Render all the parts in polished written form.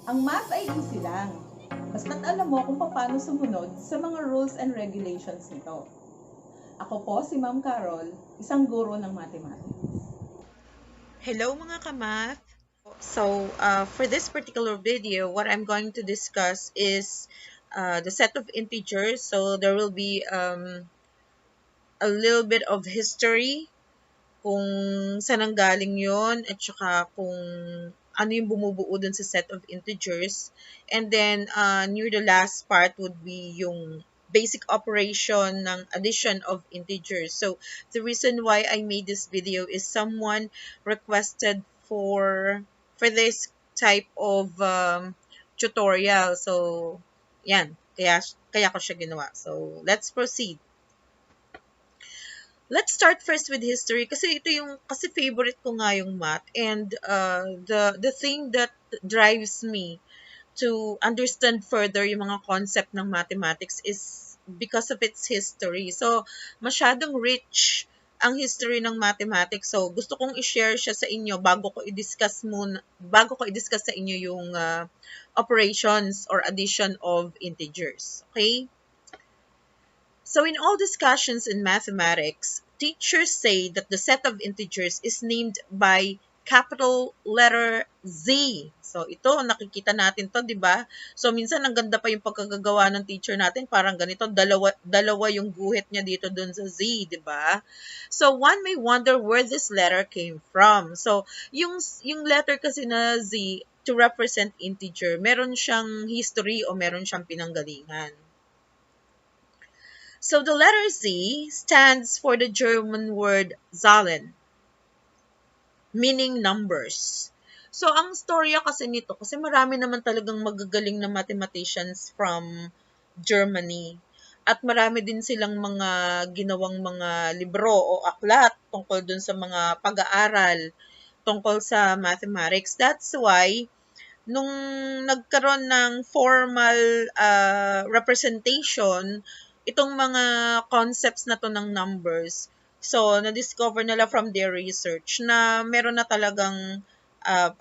Ang math ay easy lang. Basta't alam mo kung paano sumunod sa mga rules and regulations nito. Ako po si Ma'am Carol, isang guro ng mathematics. Hello mga kamath! For this particular video, what I'm going to discuss is the set of integers. So there will be a little bit of history, kung saan ang galing yon, at saka kung ano yung bumubuo dun sa set of integers. And then near the last part would be yung basic operation ng addition of integers. So the reason why I made this video is someone requested for this type of tutorial. So yan, kaya ko siya ginawa. So let's proceed. Let's start first with history kasi kasi favorite ko nga yung math, and the thing that drives me to understand further yung mga concept ng mathematics is because of its history. So masyadong rich ang history ng mathematics. So gusto kong i-share siya sa inyo bago ko i-discuss sa inyo yung operations or addition of integers. Okay? So in all discussions in mathematics, teachers say that the set of integers is named by capital letter Z. So ito, nakikita natin to, di ba? So minsan ang ganda pa yung pagkagagawa ng teacher natin, parang ganito, dalawa yung guhit niya dito dun sa Z, di ba? So one may wonder where this letter came from. So yung letter kasi na Z to represent integer, meron siyang history o meron siyang pinanggalingan. So the letter Z stands for the German word Zahlen, meaning numbers. So ang storya kasi nito, kasi marami naman talagang magagaling na mathematicians from Germany. At marami din silang mga ginawang mga libro o aklat tungkol dun sa mga pag-aaral tungkol sa mathematics. That's why nung nagkaroon ng formal representation itong mga concepts na to ng numbers, so na-discover nila from their research na meron na talagang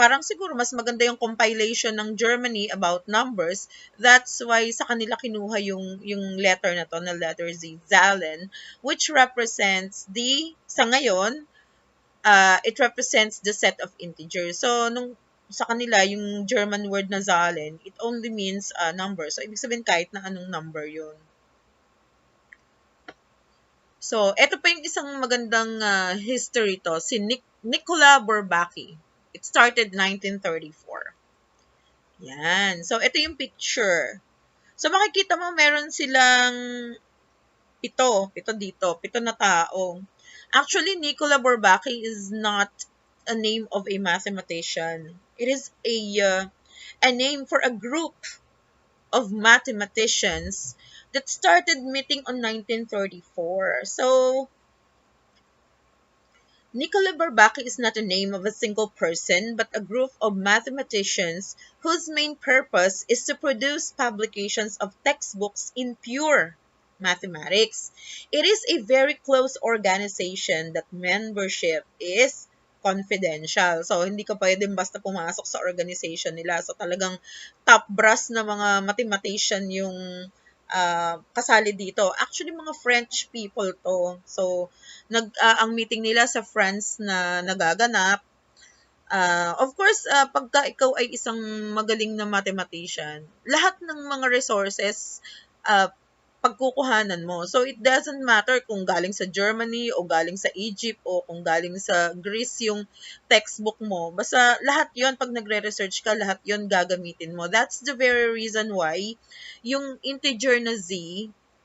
parang siguro mas maganda yung compilation ng Germany about numbers. That's why sa kanila kinuha yung letter na to, na letter Z, Zahlen, which represents sa ngayon, it represents the set of integers. So, sa kanila, yung German word na Zahlen, it only means number. So, ibig sabihin kahit na anong number yun. So, eto pa yung isang magandang history to, si Nicola Bourbaki. It started 1934. Yan. So, ito yung picture. So, makikita mo meron silang pito na tao. Actually, Nicola Bourbaki is not a name of a mathematician. It is a name for a group of mathematicians that started meeting on 1934. So, Nicola Bourbaki is not a name of a single person, but a group of mathematicians whose main purpose is to produce publications of textbooks in pure mathematics. It is a very close organization that membership is confidential. So, hindi ka pwedeng basta pumasok sa organization nila. So, talagang top brass na mga mathematician yung kasali dito. Actually, mga French people to. So, ang meeting nila sa France na nagaganap. Of course, pagka ikaw ay isang magaling na mathematician, lahat ng mga resources, pagkukuhanan mo. So, it doesn't matter kung galing sa Germany o galing sa Egypt o kung galing sa Greece yung textbook mo. Basta lahat yon, pag nagre-research ka, lahat yon gagamitin mo. That's the very reason why yung integer na Z,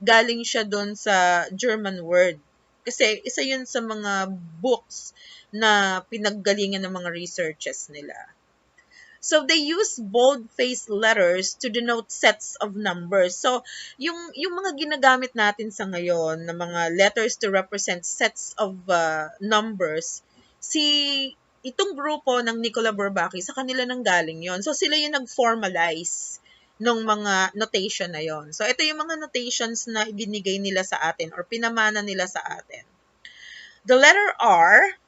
galing siya doon sa German word. Kasi isa yun sa mga books na pinaggalingan ng mga researches nila. So they use bold-faced letters to denote sets of numbers. So yung mga ginagamit natin sa ngayon na mga letters to represent sets of numbers, itong grupo ng Nicola Bourbaki, sa kanila nang galing yon. So sila yung nag-formalize ng mga notation na yon. So ito yung mga notations na ibinigay nila sa atin or pinamana nila sa atin. The letter R,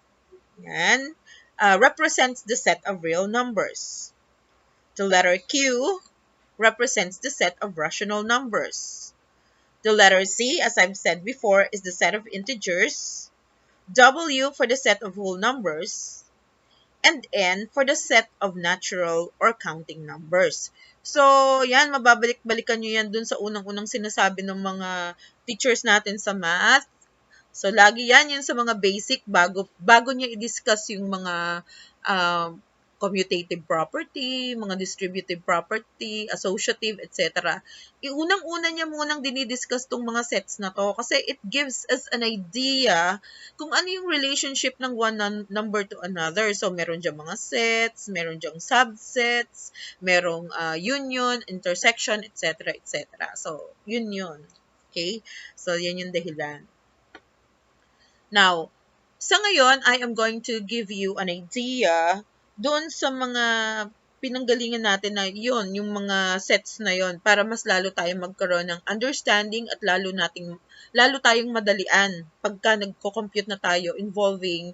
yan, represents the set of real numbers. The letter Q represents the set of rational numbers. The letter C, as I've said before, is the set of integers. W for the set of whole numbers. And N for the set of natural or counting numbers. So, yan, mababalik-balikan nyo yan dun sa unang-unang sinasabi ng mga teachers natin sa math. So, lagi yan sa mga basic bago niya i-discuss yung mga commutative property, mga distributive property, associative, etc. Unang-una niya munang dinidiscuss tong mga sets na to kasi it gives us an idea kung ano yung relationship ng one number to another. So, meron diyang mga sets, meron diyang subsets, merong union, intersection, etc., etc. So, yun. Okay? So, yan yung dahilan. Now, sa ngayon, I am going to give you an idea doon sa mga pinanggalingan natin na yun, yung mga sets na yon para mas lalo tayong magkaroon ng understanding at lalo tayong madalian pagka nagko-compute na tayo involving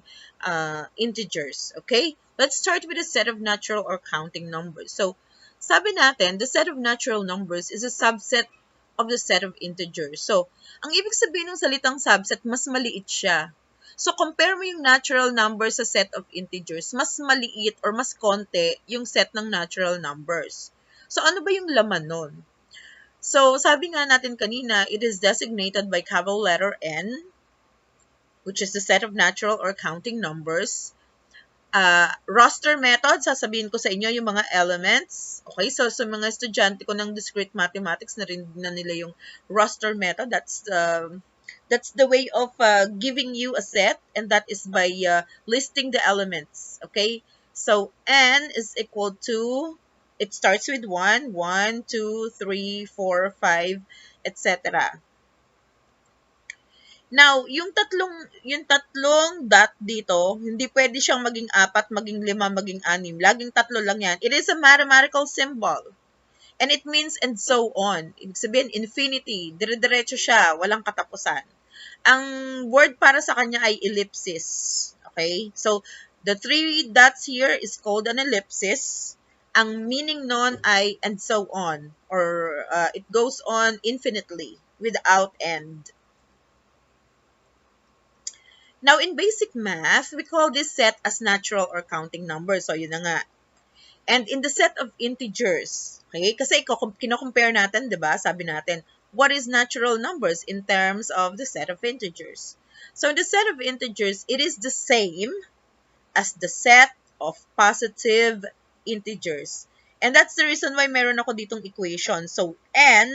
integers. Okay? Let's start with a set of natural or counting numbers. So, sabi natin, the set of natural numbers is a subset of the set of integers. So, ang ibig sabihin ng salitang subset, mas maliit siya. So, compare mo yung natural number sa set of integers, mas maliit or mas konti yung set ng natural numbers. So, ano ba yung laman nun? So, sabi nga natin kanina, it is designated by capital letter N, which is the set of natural or counting numbers. Roster method, sasabihin ko sa inyo yung mga elements. Okay, so sa mga estudyante ko ng discrete mathematics, narinig na nila yung roster method. That's the way of giving you a set, and that is by listing the elements. Okay, so N is equal to, it starts with 1, 2, 3, 4, 5, etc. Now, yung tatlong dot dito, hindi pwede siyang maging 4, maging 5, maging 6. Laging 3 lang yan. It is a mathematical symbol. And it means and so on. Ibig sabihin, infinity. Dire-diretso siya. Walang katapusan. Ang word para sa kanya ay ellipsis. Okay? So, the 3 dots here is called an ellipsis. Ang meaning nun ay and so on. Or it goes on infinitely without end. Now, in basic math, we call this set as natural or counting numbers. So, yun na nga. And in the set of integers, okay, kasi kino-compare natin, di ba? Sabi natin, what is natural numbers in terms of the set of integers? So, in the set of integers, it is the same as the set of positive integers. And that's the reason why meron ako ditong equation. So, n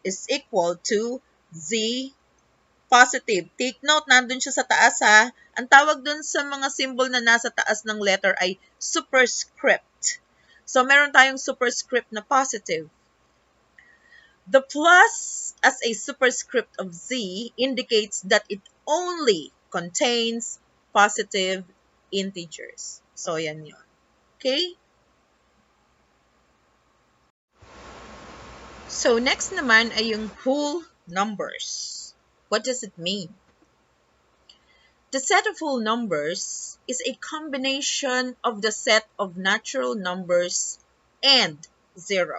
is equal to z positive. Take note, nandun siya sa taas ha. Ang tawag dun sa mga symbol na nasa taas ng letter ay superscript. So, meron tayong superscript na positive. The plus as a superscript of z indicates that it only contains positive integers. So, yan yun. Okay? So, next naman ay yung whole numbers. What does it mean? The set of whole numbers is a combination of the set of natural numbers and 0.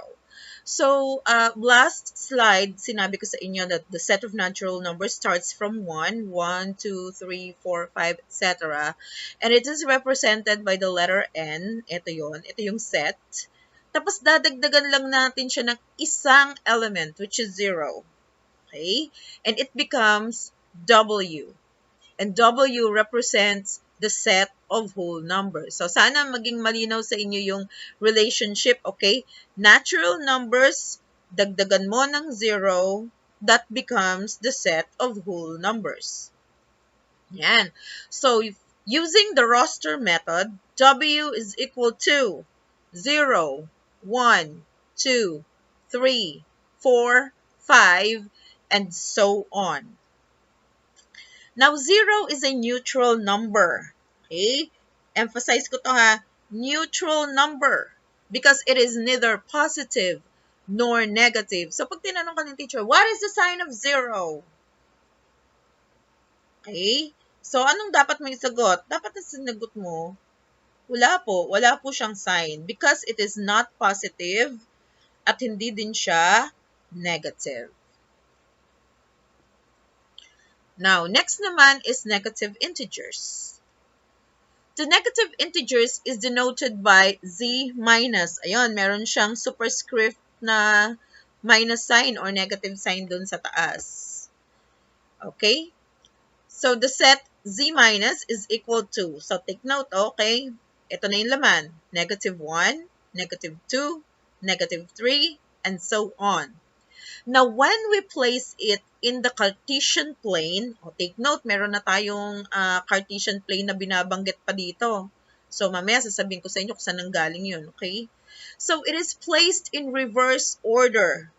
So, last slide, sinabi ko sa inyo that the set of natural numbers starts from 1, 2, 3, 4, 5, etc. And it is represented by the letter N. Ito yun. Ito yung set. Tapos, dadagdagan lang natin siya ng isang element, which is 0. Okay? And it becomes W. And W represents the set of whole numbers. So, sana maging malinaw sa inyo yung relationship, okay? Natural numbers, dagdagan mo ng 0, that becomes the set of whole numbers. Yan. So, using the roster method, W is equal to 0, 1, 2, 3, 4, 5, and so on. Now, 0 is a neutral number. Okay? Emphasize ko to ha. Neutral number. Because it is neither positive nor negative. So, pag tinanong ka ng teacher, what is the sign of 0? Okay? So, anong dapat mo isagot? Dapat na sinagot mo, Wala po siyang sign because it is not positive at hindi din siya negative. Now, next naman is negative integers. The negative integers is denoted by z minus. Ayun, meron siyang superscript na minus sign or negative sign dun sa taas. Okay? So, the set z minus is equal to, so take note, okay? Ito na yung laman. Negative 1, negative 2, negative 3, and so on. Now, when we place it in the Cartesian plane, take note, meron na tayong Cartesian plane na binabanggit pa dito. So, mamaya sasabihin ko sa inyo kung saan nanggaling yun, okay? So, it is placed in reverse order.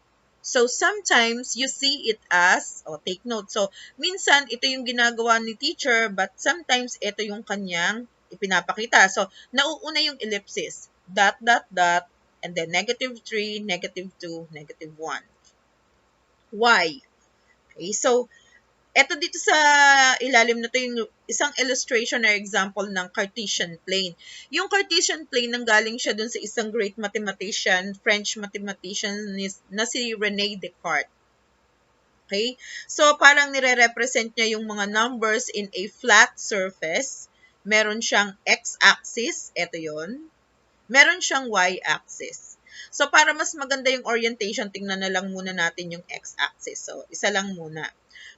So, sometimes you see it as, take note. So, minsan, ito yung ginagawa ni teacher, but sometimes, ito yung kanyang ipinapakita. So, nauuna yung ellipsis. Dot, dot, dot, and then negative 3, negative 2, negative 1. Why? Okay, so, eto dito sa ilalim na to yung isang illustration or example ng Cartesian plane. Yung Cartesian plane, nanggaling siya dun sa isang great mathematician, French mathematician na si René Descartes. Okay? So, parang nire-represent niya yung mga numbers in a flat surface. Meron siyang x-axis, eto yon. Meron siyang y-axis. So, para mas maganda yung orientation, tingnan na lang muna natin yung x-axis. So, isa lang muna.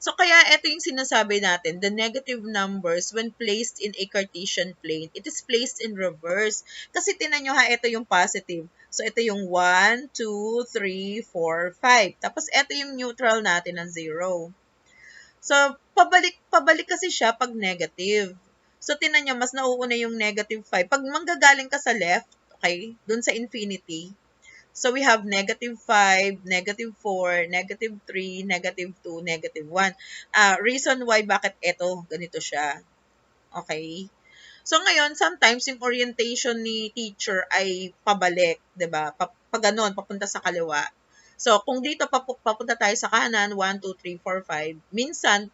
So, kaya ito yung sinasabi natin, the negative numbers, when placed in a Cartesian plane, it is placed in reverse. Kasi tinan nyo ha, ito yung positive. So, ito yung 1, 2, 3, 4, 5. Tapos, ito yung neutral natin ng 0. So, pabalik kasi siya pag negative. So, tinan nyo, mas nauuna yung negative 5. Pag manggagaling ka sa left, okay, dun sa infinity, so we have negative 5, negative 4, negative 3, negative 2, negative 1. Reason why bakit ito, ganito siya. Okay? So, ngayon, sometimes yung orientation ni teacher ay pabalik, 'di ba? Pag ganun, papunta sa kaliwa. So, kung dito papunta tayo sa kanan, 1, 2, 3, 4, 5, minsan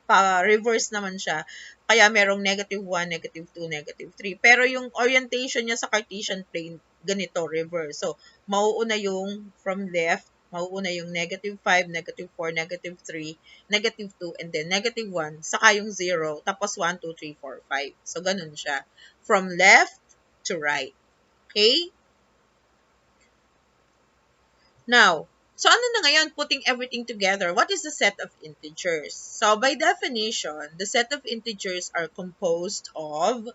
pa-reverse naman siya. Kaya merong negative 1, negative 2, negative 3. Pero yung orientation niya sa Cartesian plane, ganito, reverse. So, mauuna yung from left, mauuna yung negative 5, negative 4, negative 3, negative 2, and then negative 1, saka yung 0, tapos 1, 2, 3, 4, 5. So, ganun siya. From left to right. Okay? Now, so ano na ngayon, putting everything together, what is the set of integers? So, by definition, the set of integers are composed of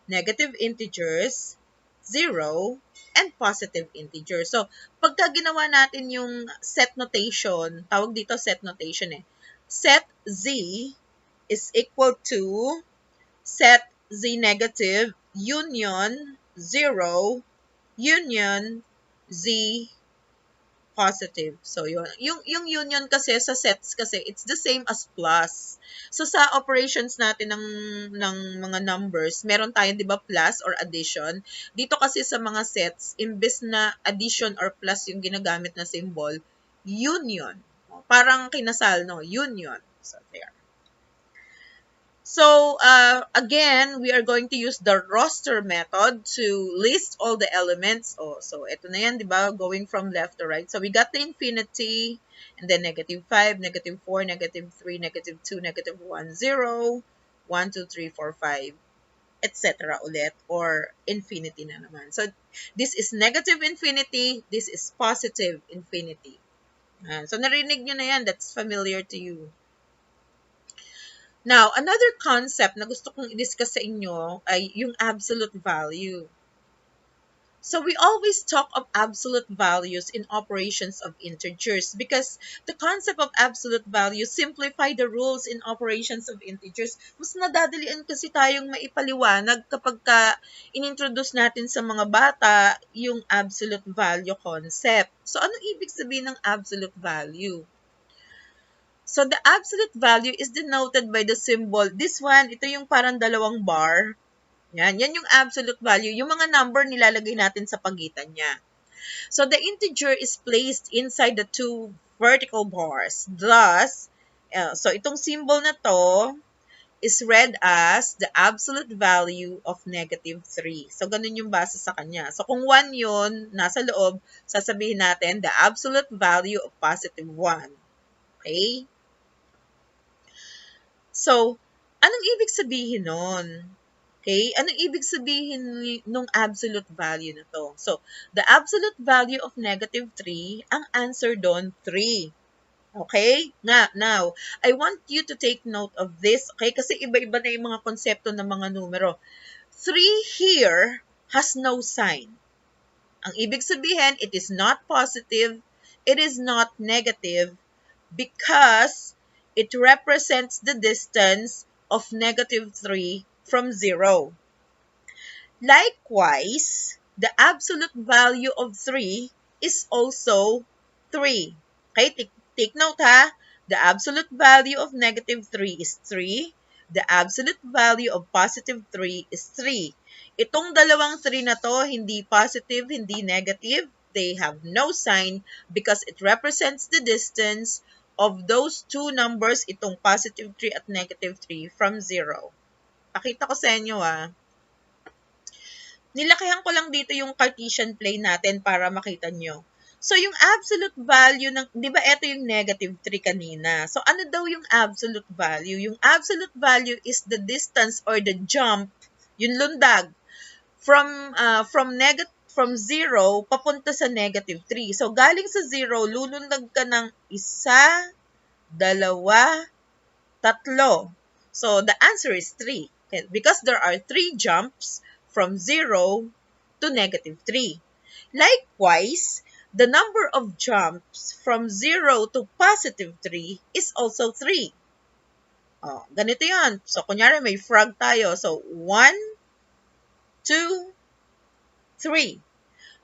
negative integers, 0, and positive integers. So, pagka ginawa natin yung set notation, tawag dito set notation eh. Set z is equal to set z negative union 0 union z positive. So, yung union kasi sa sets kasi, it's the same as plus. So, sa operations natin ng mga numbers, meron tayong, di ba, plus or addition. Dito kasi sa mga sets, imbes na addition or plus yung ginagamit na symbol, union. Parang kinasal, no? Union. So, there. So, again, we are going to use the roster method to list all the elements. So, ito na yan, di ba? Going from left to right. So, we got the infinity, and then negative 5, negative 4, negative 3, negative 2, negative 1, 0, 1, 2, 3, 4, 5, etc. ulit, or infinity na naman. So, this is negative infinity, this is positive infinity. So, narinig nyo na yan. That's familiar to you. Now, another concept na gusto kong i-discuss sa inyo ay yung absolute value. So, we always talk of absolute values in operations of integers because the concept of absolute value simplify the rules in operations of integers. Mas nadadalian kasi tayong maipaliwanag kapag inintroduce natin sa mga bata yung absolute value concept. So, ano ibig sabihin ng absolute value? So, the absolute value is denoted by the symbol. This one, ito yung parang dalawang bar. Yan yung absolute value. Yung mga number nilalagay natin sa pagitan niya. So, the integer is placed inside the two vertical bars. Thus, so itong symbol na to, is read as the absolute value of negative 3. So, ganun yung base sa kanya. So, kung 1 yun, nasa loob, sasabihin natin the absolute value of positive 1. Okay? So, anong ibig sabihin nun? Okay? Anong ibig sabihin nung absolute value na to? So, the absolute value of negative 3, ang answer doon, 3. Okay? Now, I want you to take note of this, okay? Kasi iba-iba na yung mga konsepto ng mga numero. 3 here has no sign. Ang ibig sabihin, it is not positive, it is not negative, because it represents the distance of negative 3 from 0. Likewise, the absolute value of 3 is also 3. Okay, take note ha. The absolute value of negative 3 is 3. The absolute value of positive 3 is 3. Itong dalawang 3 na to, hindi positive, hindi negative. They have no sign because it represents the distance of those two numbers, itong positive 3 at negative 3, from 0. Pakita ko sa inyo nilakihan ko lang dito yung Cartesian plane natin para makita nyo. So, yung absolute value ng, di ba ito yung negative 3 kanina? So, ano daw yung absolute value? Yung absolute value is the distance or the jump, yung lundag, from 0 papunta sa negative 3. So, galing sa 0, lulundag ka ng 1, 2, 3. So, the answer is 3. Because there are 3 jumps from 0 to negative 3. Likewise, the number of jumps from 0 to positive 3 is also 3. Oh, ganito yan. So, kunyari may frog tayo. So, 1, 2, 3.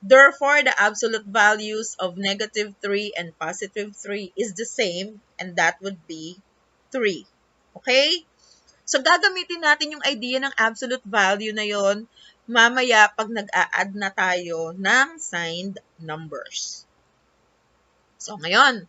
Therefore, the absolute values of negative 3 and positive 3 is the same, and that would be 3. Okay? So, gagamitin natin yung idea ng absolute value na yon mamaya pag nag-a-add na tayo ng signed numbers. So, ngayon,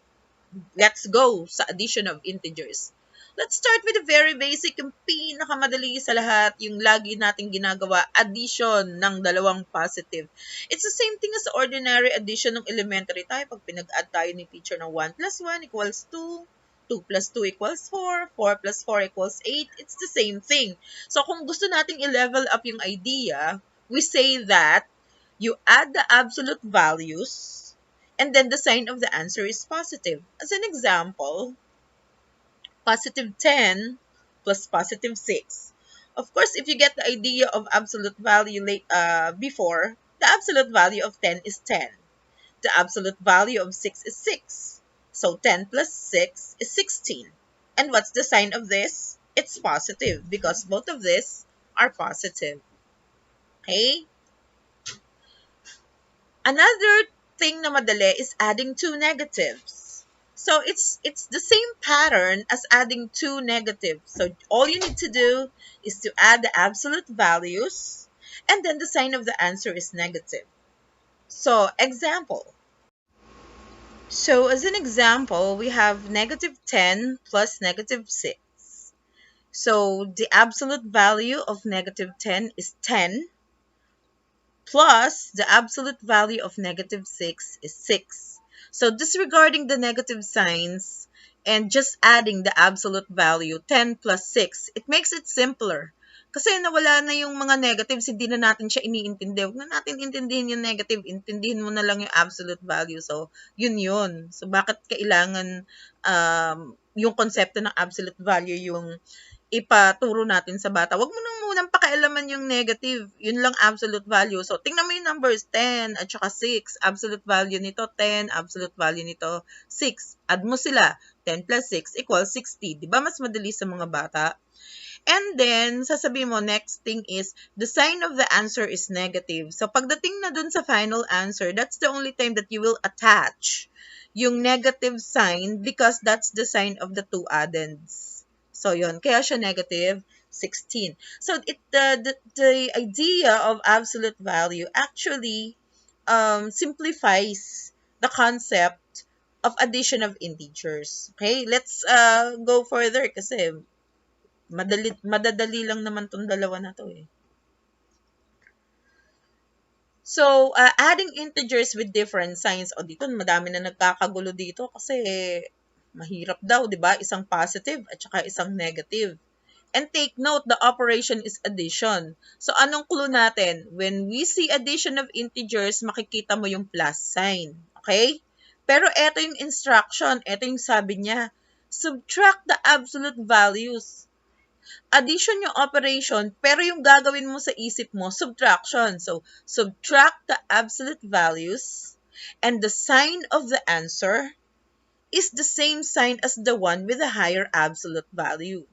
let's go sa addition of integers. Let's start with the very basic, yung pinakamadali sa lahat, yung lagi nating ginagawa, addition ng dalawang positive. It's the same thing as ordinary addition ng elementary tayo. Pag pinag-add tayo ni teacher ng 1 plus 1 equals 2, 2 plus 2 equals 4, 4 plus 4 equals 8, it's the same thing. So, kung gusto nating i-level up yung idea, we say that you add the absolute values, and then the sign of the answer is positive. As an example, positive 10 plus positive 6. Of course, if you get the idea of absolute value before, the absolute value of 10 is 10. The absolute value of 6 is 6. So 10 plus 6 is 16. And what's the sign of this? It's positive because both of these are positive. Okay? Another thing na madali is adding two negatives. So it's the same pattern as adding two negatives. So all you need to do is to add the absolute values, and then the sign of the answer is negative. So example. So as an example, we have negative 10 plus negative 6. So the absolute value of negative 10 is 10, plus the absolute value of negative 6 is 6. So disregarding the negative signs and just adding the absolute value, 10 plus 6, it makes it simpler. Kasi nawala na yung mga negatives, hindi na natin siya iniintindi. Huwag na natin intindihin yung negative, intindihin mo na lang yung absolute value. So, yun. So, bakit kailangan yung konsepto ng absolute value yung ipaturo natin sa bata? Huwag mo nang munang pakialaman yung negative. Yun lang absolute value. So, tingnan mo yung numbers, 10 at saka 6. Absolute value nito, 10. Absolute value nito, 6. Add mo sila. 10 plus 6 equals 60. Diba mas madali sa mga bata? And then, sasabihin mo, next thing is, the sign of the answer is negative. So, pagdating na dun sa final answer, that's the only time that you will attach yung negative sign because that's the sign of the two addends. So, yun. Kaya siya negative 16. So, the idea of absolute value actually simplifies the concept of addition of integers. Okay? Let's go further kasi Madadali lang naman tong dalawa na to eh. So, adding integers with different signs. O dito, madami na nagkakagulo dito kasi mahirap daw, di ba? Isang positive at saka isang negative. And take note, the operation is addition. So, anong clue natin? When we see addition of integers, makikita mo yung plus sign. Okay? Pero eto yung instruction. Eto yung sabi niya. Subtract the absolute values. Addition yung operation, pero yung gagawin mo sa isip mo, subtraction. So, subtract the absolute values, and the sign of the answer is the same sign as the one with the higher absolute value.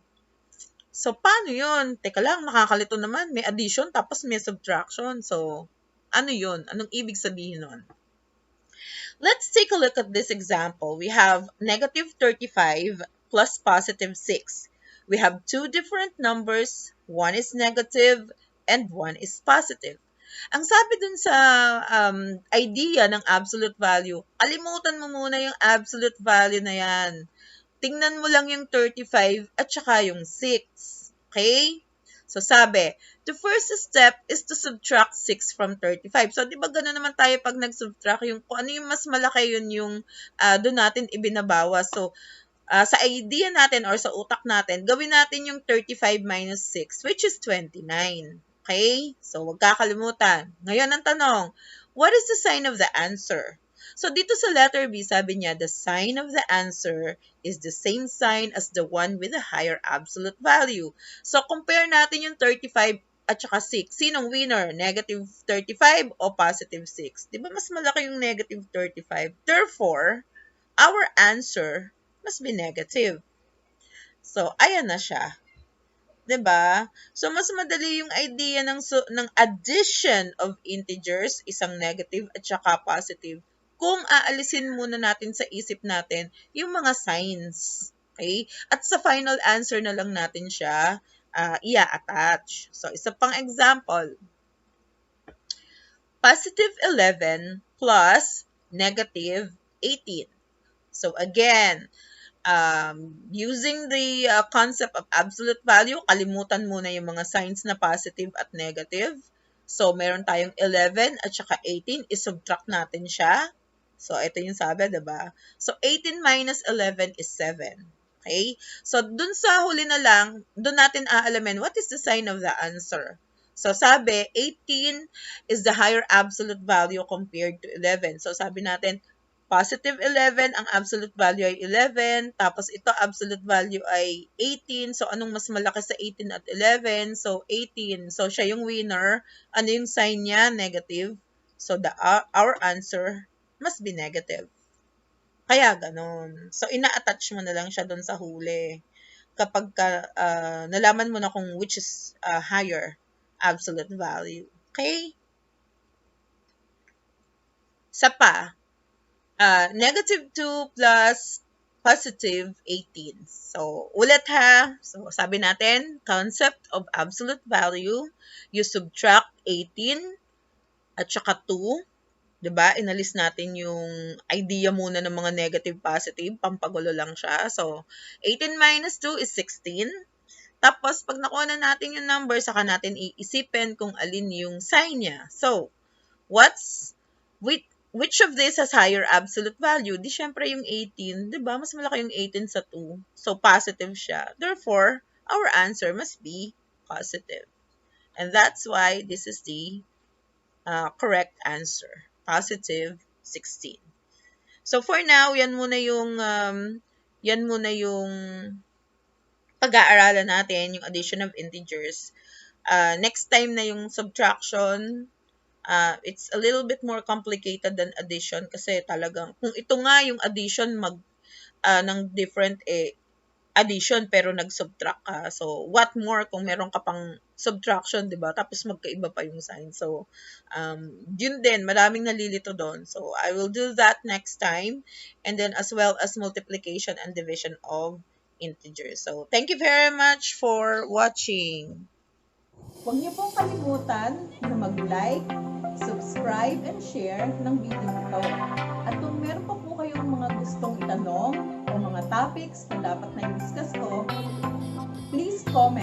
So, paano yun? Teka lang, nakakalito naman. May addition, tapos may subtraction. So, ano yun? Anong ibig sabihin nun? Let's take a look at this example. We have negative 35 plus positive 6. We have two different numbers. One is negative and one is positive. Ang sabi dun sa idea ng absolute value, kalimutan mo muna yung absolute value na yan. Tingnan mo lang yung 35 at saka yung 6. Okay? So sabi, the first step is to subtract 6 from 35. So di ba gano'n naman tayo pag nag-subtract, yung kung ano yung mas malaki yun yung doon natin ibinabawas. So sa idea natin or sa utak natin, gawin natin yung 35 minus 6, which is 29. Okay? So huwag kakalimutan. Ngayon ang tanong, what is the sign of the answer? So dito sa letter B, sabi niya, the sign of the answer is the same sign as the one with a higher absolute value. So compare natin yung 35 at saka 6. Sinong winner? Negative 35 o positive 6? Di ba mas malaki yung negative 35? Therefore, our answer must be negative. So, ayan na siya. 'Di ba? So, mas madali yung idea ng addition of integers, isang negative at saka positive, kung aalisin muna natin sa isip natin yung mga signs. Okay? At sa final answer na lang natin siya i-attach. So, isa pang example. Positive 11 plus negative 18. So, again, using the concept of absolute value, kalimutan muna yung mga signs na positive at negative. So, meron tayong 11 at saka 18, isubtract natin siya. So, ito yung sabi, diba? So, 18 minus 11 is 7. Okay? So, dun sa huli na lang, dun natin aalamin what is the sign of the answer. So, sabi, 18 is the higher absolute value compared to 11. So, sabi natin, positive 11, ang absolute value ay 11, tapos ito absolute value ay 18. So, anong mas malaki sa 18 at 11? So, 18. So, siya yung winner. Ano yung sign niya? Negative. So, our answer must be negative. Kaya ganon. So, ina-attach mo na lang siya doon sa huli. Kapag nalaman mo na kung which is higher absolute value. Okay? Sa pa, negative 2 plus positive 18. So, ulit ha. So, sabi natin, concept of absolute value, you subtract 18 at saka 2. Diba? Inalis natin yung idea muna ng mga negative positive. Pampagulo lang siya. So, 18 minus 2 is 16. Tapos, pag nakuha na natin yung number, saka natin iisipin kung alin yung sign niya. So, which of this has higher absolute value? Di syempre yung 18. Diba? Mas malaki yung 18 sa 2. So, positive siya. Therefore, our answer must be positive. And that's why this is the correct answer. Positive 16. So for now, yan muna yung pag-aaralan natin, yung addition of integers. Next time na yung subtraction, it's a little bit more complicated than addition kasi talagang kung ito nga yung addition ng different addition pero nag-subtract ka. So, what more kung meron ka pang subtraction, di ba? Tapos magkaiba pa yung sign. So, yun din, maraming nalilito doon. So, I will do that next time. And then as well as multiplication and division of integers. So, thank you very much for watching. Huwag niyo pong kalimutan na mag-like, subscribe, and share ng video ito. At kung meron pa po kayong mga gustong itanong o mga topics na dapat na i-discuss ko, please comment